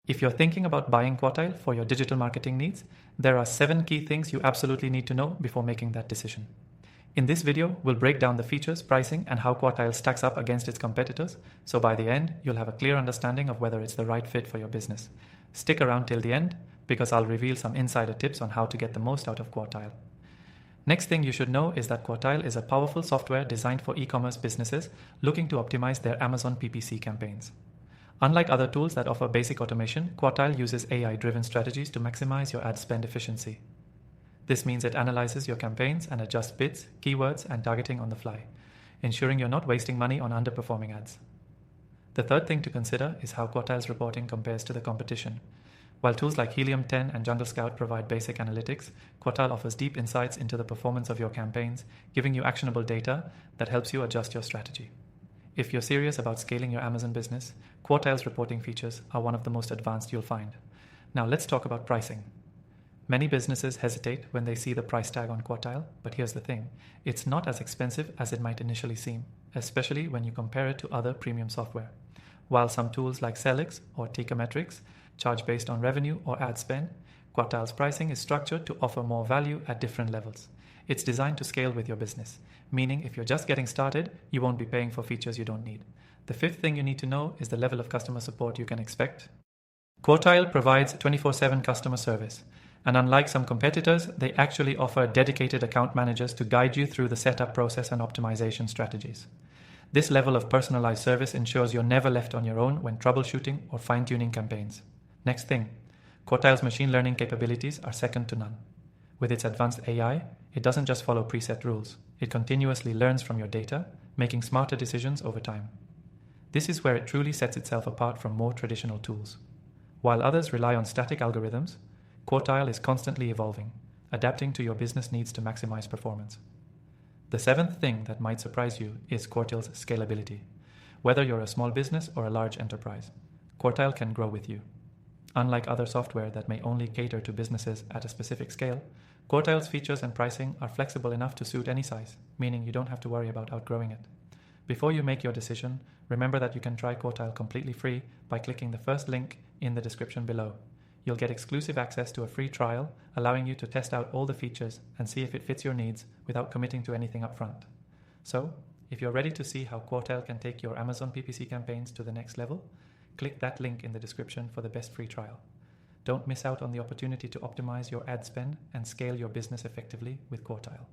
If you're thinking about buying Quartile for your digital marketing needs, there are 7 key things you absolutely need to know before making that decision. In this video, we'll break down the features, pricing, and how Quartile stacks up against its competitors, so by the end, you'll have a clear understanding of whether it's the right fit for your business. Stick around till the end, because I'll reveal some insider tips on how to get the most out of Quartile. Next thing you should know is that Quartile is a powerful software designed for e-commerce businesses looking to optimize their Amazon PPC campaigns. Unlike other tools that offer basic automation, Quartile uses AI-driven strategies to maximize your ad spend efficiency. This means it analyzes your campaigns and adjusts bids, keywords, and targeting on the fly, ensuring you're not wasting money on underperforming ads. The third thing to consider is how Quartile's reporting compares to the competition. While tools like Helium 10 and Jungle Scout provide basic analytics, Quartile offers deep insights into the performance of your campaigns, giving you actionable data that helps you adjust your strategy. If you're serious about scaling your Amazon business, Quartile's reporting features are one of the most advanced you'll find. Now let's talk about pricing. Many businesses hesitate when they see the price tag on Quartile, but here's the thing, it's not as expensive as it might initially seem, especially when you compare it to other premium software. While some tools like Selix or Teikametrics charge based on revenue or ad spend, Quartile's pricing is structured to offer more value at different levels. It's designed to scale with your business, meaning if you're just getting started, you won't be paying for features you don't need. The fifth thing you need to know is the level of customer support you can expect. Quartile provides 24/7 customer service. And unlike some competitors, they actually offer dedicated account managers to guide you through the setup process and optimization strategies. This level of personalized service ensures you're never left on your own when troubleshooting or fine-tuning campaigns. Next thing, Quartile's machine learning capabilities are second to none. With its advanced AI, it doesn't just follow preset rules. It continuously learns from your data, making smarter decisions over time. This is where it truly sets itself apart from more traditional tools. While others rely on static algorithms, Quartile is constantly evolving, adapting to your business needs to maximize performance. The seventh thing that might surprise you is Quartile's scalability. Whether you're a small business or a large enterprise, Quartile can grow with you. Unlike other software that may only cater to businesses at a specific scale, Quartile's features and pricing are flexible enough to suit any size, meaning you don't have to worry about outgrowing it. Before you make your decision, remember that you can try Quartile completely free by clicking the first link in the description below. You'll get exclusive access to a free trial, allowing you to test out all the features and see if it fits your needs without committing to anything upfront. So, if you're ready to see how Quartile can take your Amazon PPC campaigns to the next level, click that link in the description for the best free trial. Don't miss out on the opportunity to optimize your ad spend and scale your business effectively with Quartile.